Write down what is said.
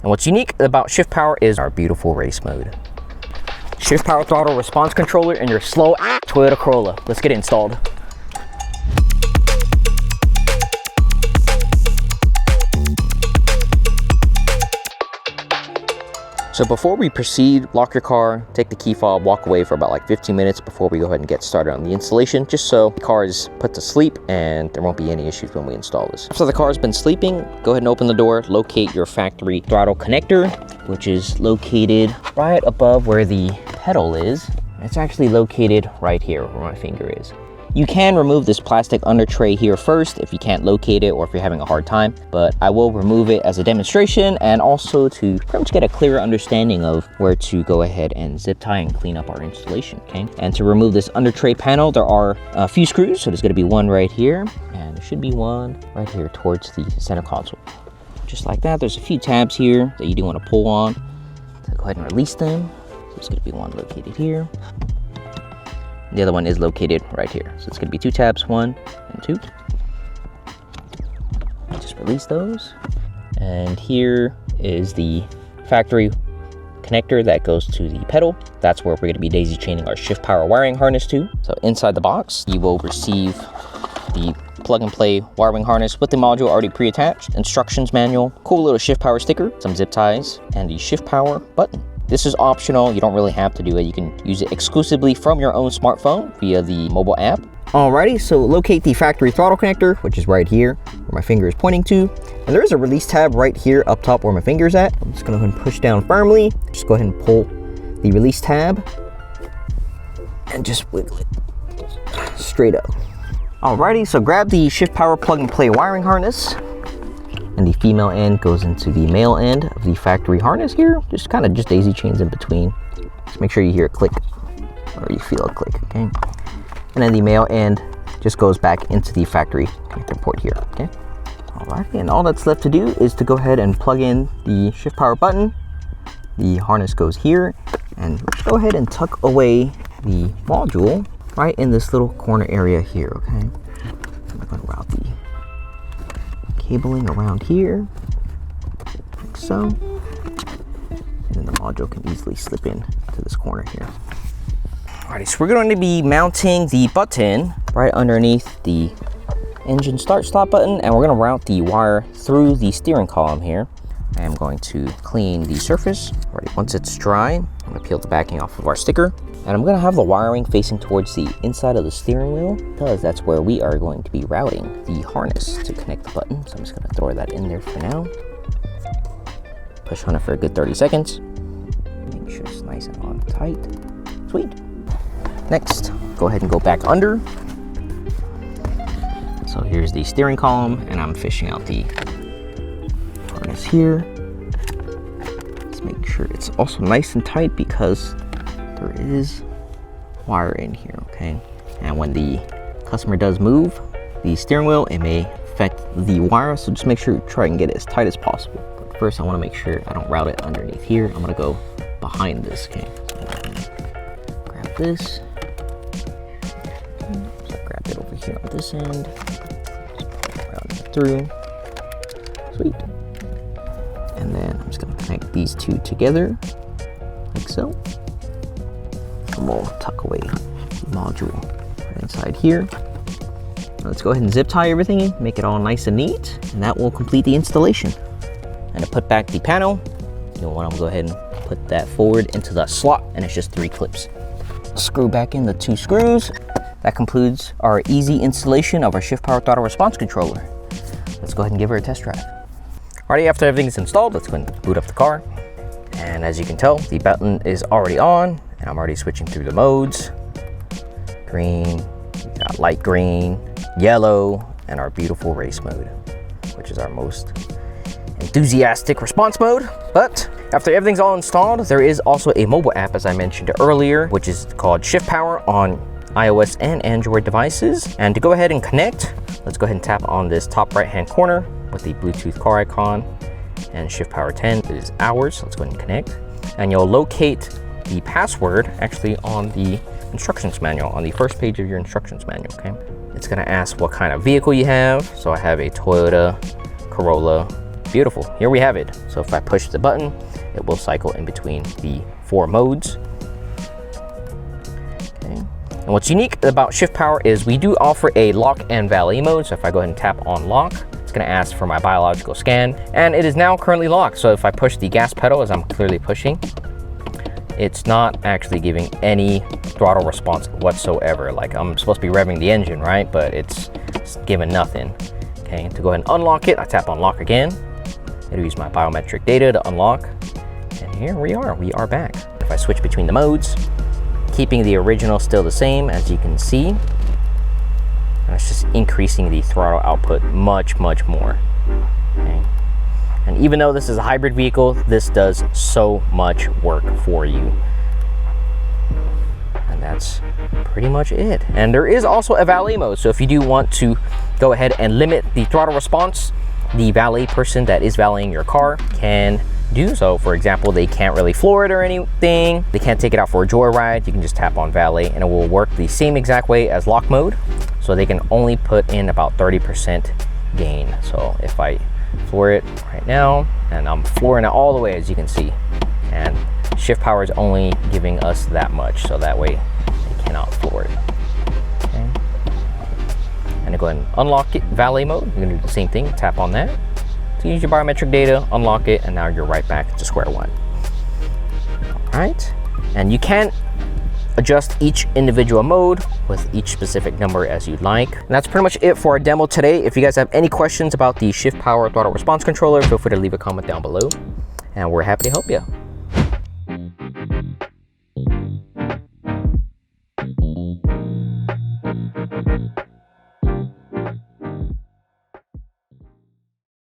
And what's unique about ShiftPower is our beautiful race mode. ShiftPower Throttle Response Controller in your slow Toyota Corolla. Let's get it installed. So before we proceed, lock your car, take the key fob, walk away for about like 15 minutes before we go ahead and get started on the installation, just so the car is put to sleep and there won't be any issues when we install this. After the car has been sleeping, go ahead and open the door, locate your factory throttle connector, which is located right above where the pedal is. It's actually located right here where my finger is. You can remove this plastic under tray here first if you can't locate it or if you're having a hard time, but I will remove it as a demonstration and also to pretty much get a clearer understanding of where to go ahead and zip tie and clean up our installation, okay? And to remove this under tray panel, there are a few screws, so there's gonna be one right here, and there should be one right here towards the center console. Just like that, there's a few tabs here that you do wanna pull on. So go ahead and release them. So there's gonna be one located here. The other one is located right here. So it's gonna be two tabs, 1 and 2. Just release those. And here is the factory connector that goes to the pedal. That's where we're gonna be daisy chaining our ShiftPower wiring harness to. So inside the box, you will receive the plug and play wiring harness with the module already pre-attached, instructions manual, cool little ShiftPower sticker, some zip ties, and the ShiftPower button. This is optional, you don't really have to do it. You can use it exclusively from your own smartphone via the mobile app. Alrighty, so locate the factory throttle connector, which is right here, where my finger is pointing to. And there is a release tab right here up top where my finger is at. I'm just gonna go ahead and push down firmly. Just go ahead and pull the release tab and just wiggle it straight up. Alrighty, so grab the ShiftPower plug and play wiring harness. And the female end goes into the male end of the factory harness here. Just kind of daisy chains in between. Just make sure you hear a click or you feel a click, okay? And then the male end just goes back into the factory connector port here, okay? All right, and all that's left to do is to go ahead and plug in the ShiftPower button. The harness goes here, and let's go ahead and tuck away the module right in this little corner area here, okay? I'm gonna route the cabling around here, like so. And then the module can easily slip in to this corner here. Alrighty, so we're going to be mounting the button right underneath the engine start stop button, and we're going to route the wire through the steering column here. I'm going to clean the surface. Alrighty, once it's dry, I'm going to peel the backing off of our sticker. And I'm going to have the wiring facing towards the inside of the steering wheel because that's where we are going to be routing the harness to connect the button. So I'm just going to throw that in there for now. Push on it for a good 30 seconds. Make sure it's nice and on tight. Sweet. Next, go ahead and go back under. So here's the steering column, and I'm fishing out the harness here. Let's make sure it's also nice and tight because there is wire in here, okay? And when the customer does move the steering wheel, it may affect the wire, so just make sure you try and get it as tight as possible. But first, I want to make sure I don't route it underneath here. I'm gonna go behind this, okay? So grab this. So I grabbed it over here on this end. Route it through. Sweet. And then I'm just gonna connect these two together, like so. And we'll tuck away the module right inside here. Let's go ahead and zip tie everything in, make it all nice and neat, and that will complete the installation. And to put back the panel, you'll want to go ahead and put that forward into the slot, and it's just 3 clips. Screw back in the 2 screws. That concludes our easy installation of our ShiftPower Throttle Response Controller. Let's go ahead and give her a test drive. Alrighty, after everything's installed, let's go ahead and boot up the car. And as you can tell, the button is already on, and I'm already switching through the modes. Green, we got light green, yellow, and our beautiful race mode, which is our most enthusiastic response mode. But after everything's all installed, there is also a mobile app, as I mentioned earlier, which is called ShiftPower on iOS and Android devices. And to go ahead and connect, let's go ahead and tap on this top right hand corner with the Bluetooth car icon, and ShiftPower 10 is ours. Let's go ahead and connect, and you'll locate the password actually on the instructions manual, on the first page of your instructions manual, okay? It's gonna ask what kind of vehicle you have. So I have a Toyota Corolla beautiful. Here we have it. So if I push the button, it will cycle in between the 4 modes. Okay. And what's unique about ShiftPower is we do offer a lock and valet mode. So if I go ahead and tap on lock, it's gonna ask for my biological scan, and it is now currently locked. So if I push the gas pedal, as I'm clearly pushing, it's not actually giving any throttle response whatsoever. Like, I'm supposed to be revving the engine, right? But it's giving nothing. Okay, to go ahead and unlock it, I tap on lock again. It'll use my biometric data to unlock. And here we are back. If I switch between the modes, keeping the original still the same, as you can see, and it's just increasing the throttle output much more. Okay. And even though this is a hybrid vehicle, this does so much work for you. And that's pretty much it. And there is also a valet mode. So if you do want to go ahead and limit the throttle response, the valet person that is valeting your car can do so. For example, they can't really floor it or anything. They can't take it out for a joyride. You can just tap on valet and it will work the same exact way as lock mode. So they can only put in about 30% gain. So if I floor it right now, and I'm flooring it all the way, as you can see, and ShiftPower is only giving us that much, so that way they cannot floor it. Okay. And to go ahead and unlock it, valet mode, you're gonna do the same thing, tap on that to use your biometric data, unlock it, and now you're right back to square one. All right, and you can adjust each individual mode with each specific number as you'd like. And that's pretty much it for our demo today. If you guys have any questions about the ShiftPower Throttle Response Controller, feel free to leave a comment down below, and we're happy to help you.